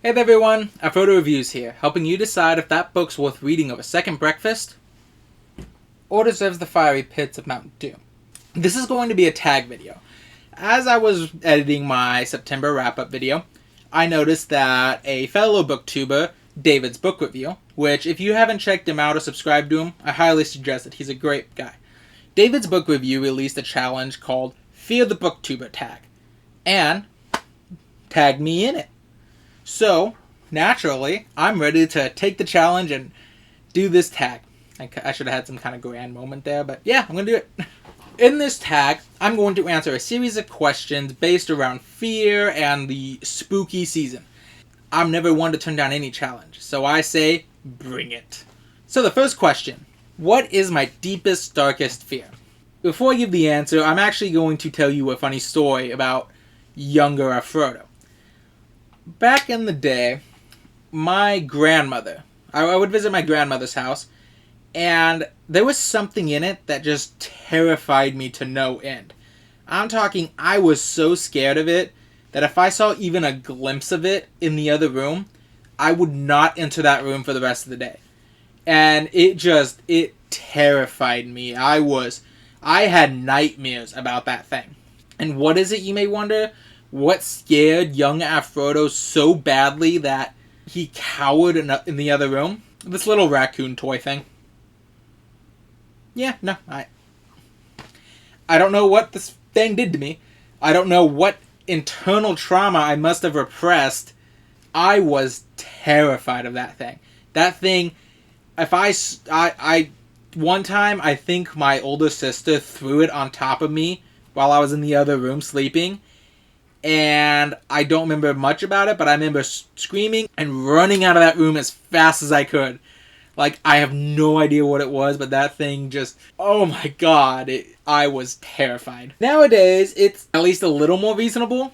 Hey there everyone, Afrodo Reviews here, helping you decide if that book's worth reading over second breakfast or deserves the fiery pits of Mount Doom. This is going to be a tag video. As I was editing my September wrap-up video, I noticed that a fellow booktuber, David's book review, which if you haven't checked him out or subscribed to him, I highly suggest it. He's a great guy. David's book review released a challenge called Fear the Booktuber tag, and tagged me in it. So, naturally, I'm ready to take the challenge and do this tag. I should have had some kind of grand moment there, but yeah, I'm going to do it. In this tag, I'm going to answer a series of questions based around fear and the spooky season. I'm never one to turn down any challenge, so I say, bring it. So the first question, what is my deepest, darkest fear? Before I give the answer, I'm actually going to tell you a funny story about younger Afrodo. Back in the day, my grandmother, I would visit my grandmother's house, and there was something in it that just terrified me to no end. I'm talking, I was so scared of it that if I saw even a glimpse of it in the other room, I would not enter that room for the rest of the day. And it terrified me. I had nightmares about that thing. And what is it, you may wonder? What scared young Afrodo so badly that he cowered in the other room? This little raccoon toy thing. Yeah, no, I don't know what this thing did to me. I don't know what internal trauma I must have repressed. I was terrified of that thing. That thing, one time I think my older sister threw it on top of me while I was in the other room sleeping. And I don't remember much about it, but I remember screaming and running out of that room as fast as I could. Like, I have no idea what it was, but that thing just, oh my god, I was terrified. Nowadays, it's at least a little more reasonable.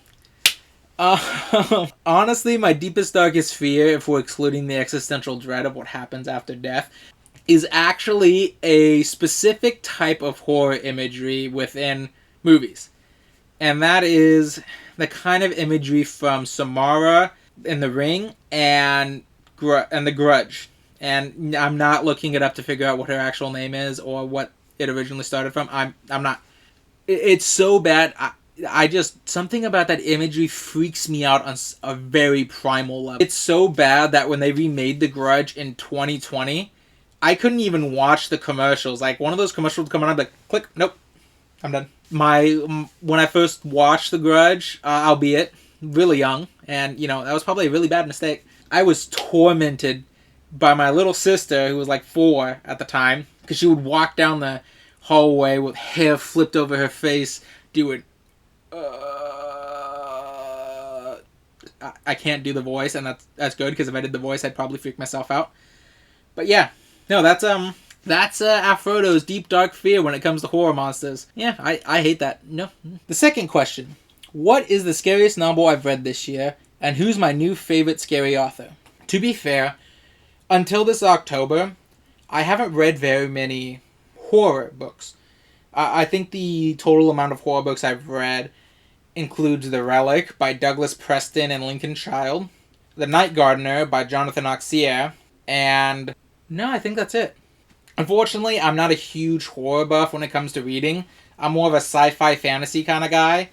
Honestly, my deepest, darkest fear, if we're excluding the existential dread of what happens after death, is actually a specific type of horror imagery within movies. And that is the kind of imagery from Samara in The Ring and The Grudge. And I'm not looking it up to figure out what her actual name is or what it originally started from. I'm not. It's so bad. I just, something about that imagery freaks me out on a very primal level. It's so bad that when they remade The Grudge in 2020, I couldn't even watch the commercials. Like, one of those commercials would come on, I'd be like, click, nope, I'm done. When I first watched The Grudge, albeit really young, and that was probably a really bad mistake, I was tormented by my little sister, who was like 4 at the time, because she would walk down the hallway with hair flipped over her face, doing I can't do the voice, and that's good, because if I did the voice, I'd probably freak myself out. But yeah, no, that's Afrodo's deep, dark fear when it comes to horror monsters. Yeah, I hate that. No. The second question. What is the scariest novel I've read this year, and who's my new favorite scary author? To be fair, until this October, I haven't read very many horror books. I think the total amount of horror books I've read includes The Relic by Douglas Preston and Lincoln Child, The Night Gardener by Jonathan Auxier, and no, I think that's it. Unfortunately, I'm not a huge horror buff when it comes to reading. I'm more of a sci-fi fantasy kind of guy,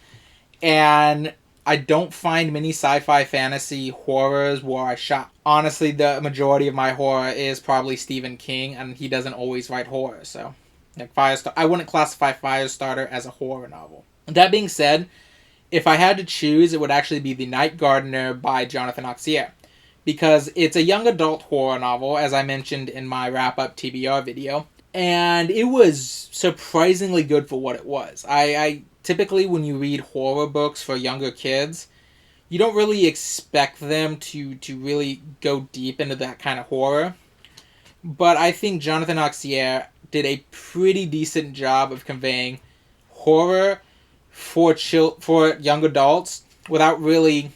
and I don't find many sci-fi fantasy horrors where I shop. Honestly, the majority of my horror is probably Stephen King, and he doesn't always write horror, so like I wouldn't classify Firestarter as a horror novel. That being said, if I had to choose, it would actually be The Night Gardener by Jonathan Auxier, because it's a young adult horror novel, as I mentioned in my wrap-up TBR video, and it was surprisingly good for what it was. I typically, when you read horror books for younger kids, you don't really expect them to really go deep into that kind of horror, but I think Jonathan Auxier did a pretty decent job of conveying horror for young adults without really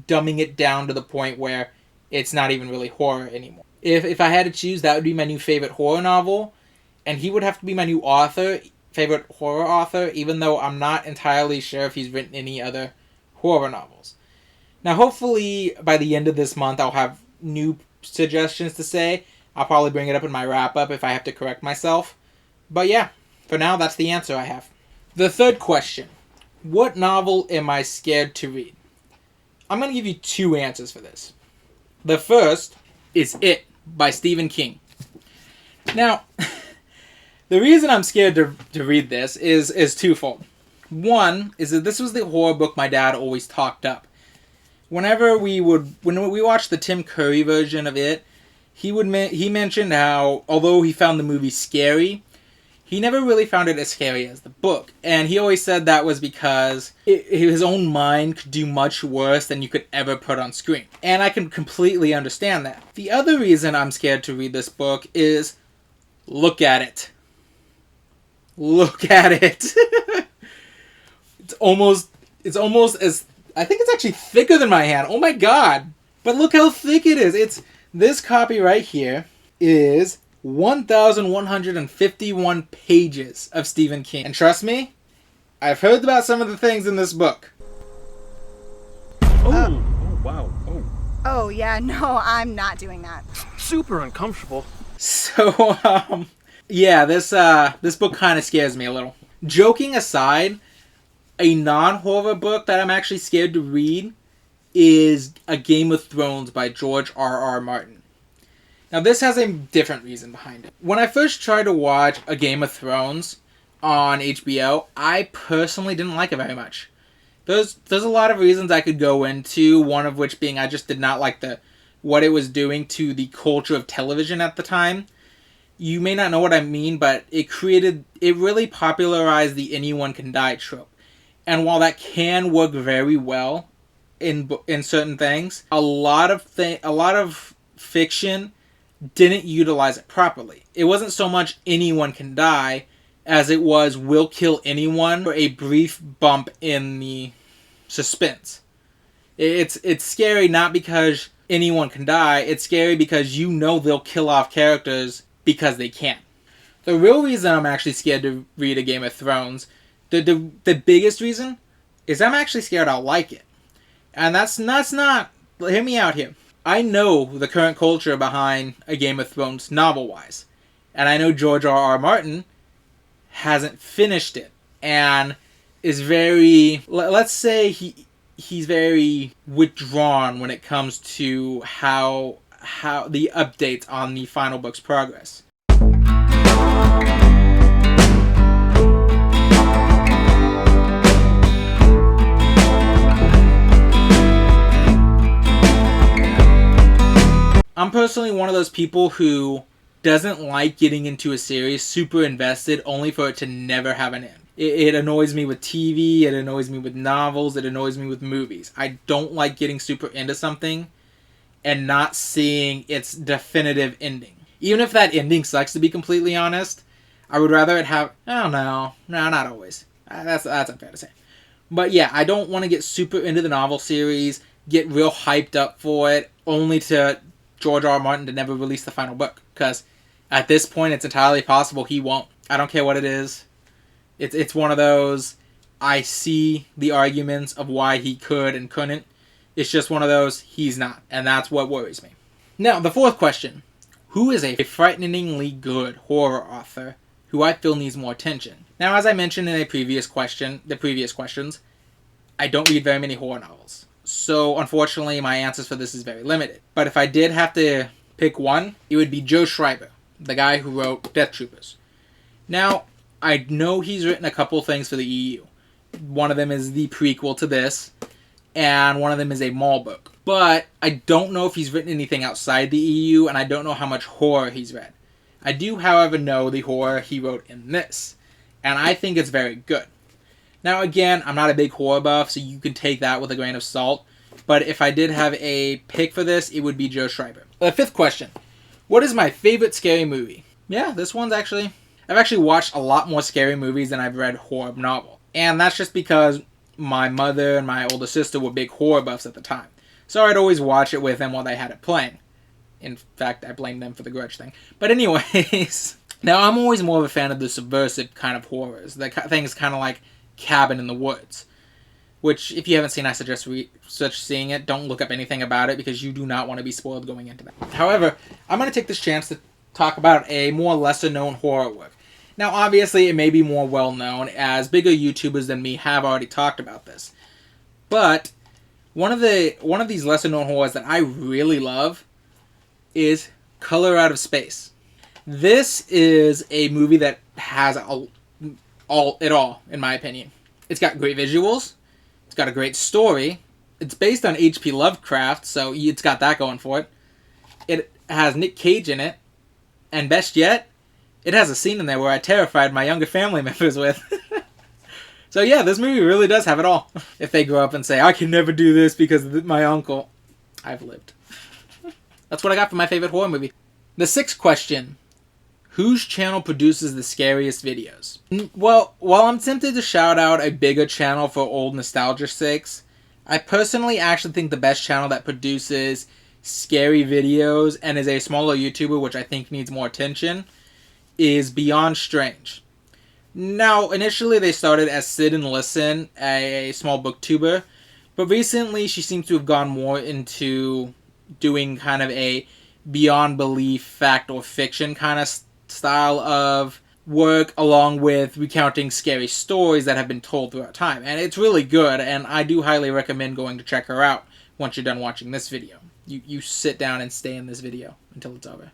dumbing it down to the point where it's not even really horror anymore. If I had to choose, that would be my new favorite horror novel, and he would have to be my new favorite horror author, even though I'm not entirely sure if he's written any other horror novels. Now, hopefully, by the end of this month, I'll have new suggestions to say. I'll probably bring it up in my wrap-up if I have to correct myself. But yeah, for now, that's the answer I have. The third question. What novel am I scared to read? I'm going to give you two answers for this. The first is It by Stephen King. Now, the reason I'm scared to read this is twofold. One is that this was the horror book my dad always talked up. When we watched the Tim Curry version of It, he mentioned how, although he found the movie scary, he never really found it as scary as the book. And he always said that was because his own mind could do much worse than you could ever put on screen. And I can completely understand that. The other reason I'm scared to read this book is, look at it. Look at it. It's almost as, I think it's actually thicker than my hand. Oh my god. But look how thick it is. This copy right here is 1,151 pages of Stephen King. And trust me, I've heard about some of the things in this book. Oh, wow. Oh. Oh, yeah, no, I'm not doing that. Super uncomfortable. So, yeah, this book kind of scares me a little. Joking aside, a non-horror book that I'm actually scared to read is A Game of Thrones by George R.R. Martin. Now, this has a different reason behind it. When I first tried to watch A Game of Thrones on HBO, I personally didn't like it very much. There's a lot of reasons I could go into, one of which being I just did not like what it was doing to the culture of television at the time. You may not know what I mean, but it really popularized the anyone can die trope. And while that can work very well in certain things, a lot of fiction didn't utilize it properly. It wasn't so much anyone can die as it was will kill anyone for a brief bump in the suspense. It's scary not because anyone can die, it's scary because you know they'll kill off characters because they can. The real reason I'm actually scared to read A Game of Thrones, the biggest reason, is I'm actually scared I'll like it. And that's not, hear me out here. I know the current culture behind A Game of Thrones novel-wise. And I know George R.R. Martin hasn't finished it. And is very, let's say he's very withdrawn when it comes to how the updates on the final book's progress. I'm personally one of those people who doesn't like getting into a series super invested only for it to never have an end. It annoys me with TV, it annoys me with novels, it annoys me with movies. I don't like getting super into something and not seeing its definitive ending. Even if that ending sucks, to be completely honest, I would rather it have, I don't know, no, not always. That's unfair to say. But yeah, I don't want to get super into the novel series, get real hyped up for it, only to George R. R. Martin to never release the final book. Because at this point, it's entirely possible he won't. I don't care what it is. It's one of those, I see the arguments of why he could and couldn't. It's just one of those, he's not. And that's what worries me. Now, the fourth question. Who is a frighteningly good horror author who I feel needs more attention? Now, as I mentioned in the previous questions, I don't read very many horror novels. So, unfortunately, my answers for this is very limited. But if I did have to pick one, it would be Joe Schreiber, the guy who wrote Death Troopers. Now, I know he's written a couple things for the EU. One of them is the prequel to this, and one of them is a mall book. But I don't know if he's written anything outside the EU, and I don't know how much horror he's read. I do, however, know the horror he wrote in this, and I think it's very good. Now, again, I'm not a big horror buff, so you can take that with a grain of salt. But if I did have a pick for this, it would be Joe Schreiber. The fifth question. What is my favorite scary movie? Yeah, this one's actually... I've actually watched a lot more scary movies than I've read horror novel. And that's just because my mother and my older sister were big horror buffs at the time. So I'd always watch it with them while they had it playing. In fact, I blame them for the Grudge thing. But anyways... Now, I'm always more of a fan of the subversive kind of horrors. The things kind of like Cabin in the Woods. which if you haven't seen, I suggest seeing it. Don't look up anything about it because you do not want to be spoiled going into that. However, I'm going to take this chance to talk about a more lesser known horror work. Now, obviously, it may be more well known as bigger YouTubers than me have already talked about this. But one of these lesser known horrors that I really love is Color Out of Space. This is a movie that has it all, in my opinion. It's got great visuals. It's got a great story. It's based on H.P. Lovecraft, so it's got that going for it. It has Nick Cage in it. And best yet, it has a scene in there where I terrified my younger family members with. So yeah, this movie really does have it all. If they grow up and say, I can never do this because of my uncle, I've lived. That's what I got for my favorite horror movie. The sixth question. Whose channel produces the scariest videos? Well, while I'm tempted to shout out a bigger channel for old nostalgia's sakes, I personally actually think the best channel that produces scary videos and is a smaller YouTuber, which I think needs more attention, is Beyond Strange. Now, initially they started as Sit and Listen, a small booktuber, but recently she seems to have gone more into doing kind of a beyond belief, fact or fiction kind of style of work, along with recounting scary stories that have been told throughout time. And it's really good, and I do highly recommend going to check her out once you're done watching this video. You sit down and stay in this video until it's over.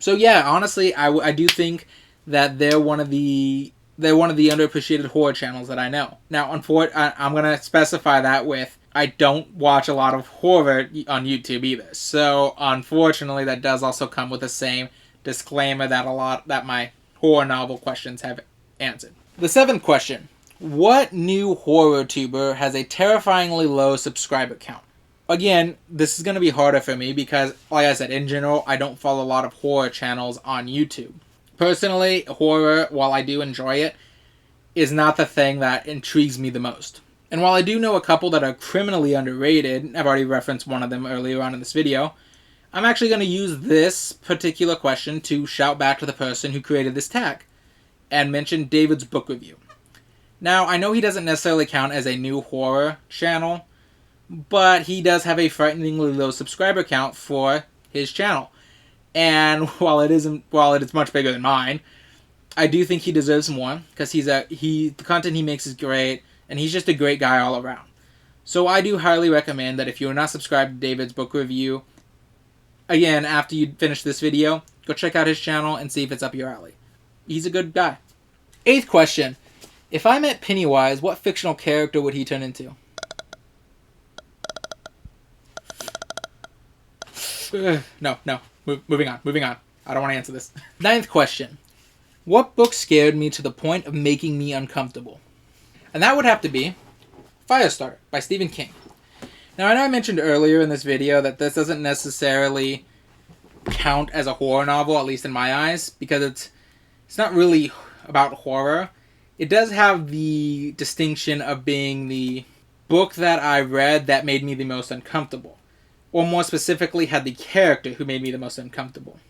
So yeah, honestly, I do think that they're one of the underappreciated horror channels that I know. Now, I'm going to specify that with I don't watch a lot of horror on YouTube either. So, unfortunately, that does also come with the same disclaimer that my horror novel questions have answered. The seventh question. What new horror tuber has a terrifyingly low subscriber count? Again, this is going to be harder for me because, like I said, in general, I don't follow a lot of horror channels on YouTube. Personally, horror, while I do enjoy it, is not the thing that intrigues me the most. And while I do know a couple that are criminally underrated, I've already referenced one of them earlier on in this video, I'm actually going to use this particular question to shout back to the person who created this tag and mention David's book review. Now, I know he doesn't necessarily count as a new horror channel, but he does have a frighteningly low subscriber count for his channel. And while it is much bigger than mine, I do think he deserves more because the content he makes is great. And he's just a great guy all around. So I do highly recommend that if you're not subscribed to David's book review, again, after you finish this video, go check out his channel and see if it's up your alley. He's a good guy. Eighth question. If I met Pennywise, what fictional character would he turn into? No. Moving on. I don't want to answer this. Ninth question. What book scared me to the point of making me uncomfortable? And that would have to be Firestarter by Stephen King. Now, I know I mentioned earlier in this video that this doesn't necessarily count as a horror novel, at least in my eyes, because it's not really about horror. It does have the distinction of being the book that I read that made me the most uncomfortable. Or more specifically, had the character who made me the most uncomfortable.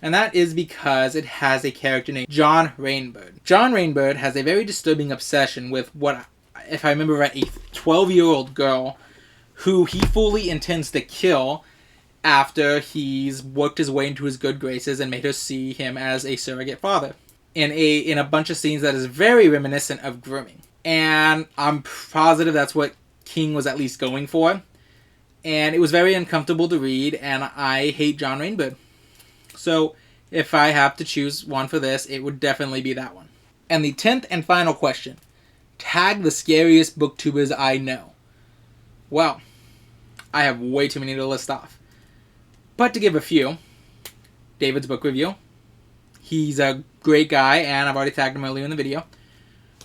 And that is because it has a character named John Rainbird. John Rainbird has a very disturbing obsession with what, if I remember right, a 12-year-old girl who he fully intends to kill after he's worked his way into his good graces and made her see him as a surrogate father. In a bunch of scenes that is very reminiscent of grooming. And I'm positive that's what King was at least going for. And it was very uncomfortable to read, and I hate John Rainbird. So, if I have to choose one for this, it would definitely be that one. And the 10th and final question. Tag the scariest booktubers I know. Well, I have way too many to list off. But to give a few, David's book review. He's a great guy, and I've already tagged him earlier in the video.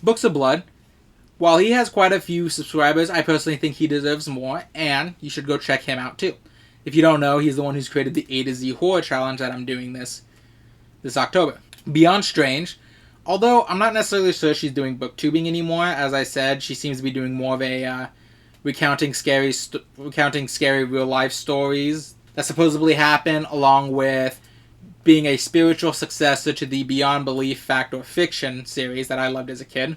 Books of Blood. While he has quite a few subscribers, I personally think he deserves more, and you should go check him out too. If you don't know, he's the one who's created the A to Z horror challenge that I'm doing this October. Beyond Strange. Although I'm not necessarily sure she's doing booktubing anymore. As I said, she seems to be doing more of a recounting scary real life stories that supposedly happen, along with being a spiritual successor to the Beyond Belief, Fact or Fiction series that I loved as a kid.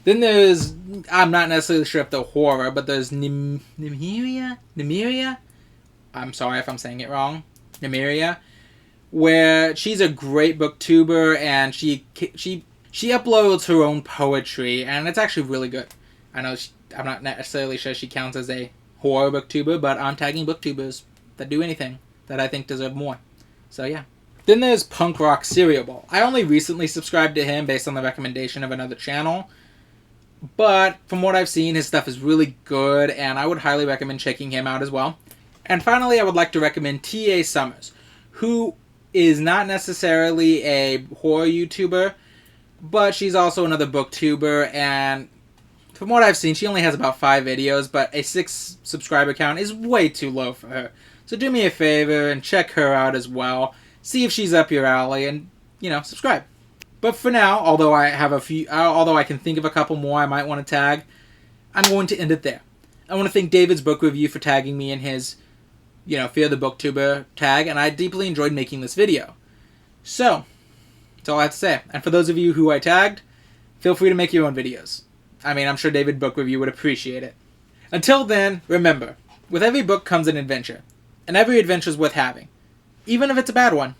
Then there's, I'm not necessarily sure if they're horror, but there's Nymeria? I'm sorry if I'm saying it wrong. Nymeria, where she's a great booktuber, and she uploads her own poetry, and it's actually really good. I know I'm not necessarily sure she counts as a horror booktuber, but I'm tagging booktubers that do anything that I think deserve more. So yeah. Then there's Punk Rock Cereal Bowl. I only recently subscribed to him based on the recommendation of another channel, but from what I've seen, his stuff is really good, and I would highly recommend checking him out as well. And finally, I would like to recommend T.A. Summers, who is not necessarily a horror YouTuber, but she's also another booktuber, and from what I've seen, she only has about 5 videos, but a 6 subscriber count is way too low for her. So do me a favor and check her out as well. See if she's up your alley, and, subscribe. But for now, although I can think of a couple more I might want to tag, I'm going to end it there. I want to thank David's book review for tagging me in his, Fear the Booktuber tag, and I deeply enjoyed making this video. So, that's all I have to say. And for those of you who I tagged, feel free to make your own videos. I mean, I'm sure David Book Review would appreciate it. Until then, remember, with every book comes an adventure, and every adventure is worth having, even if it's a bad one.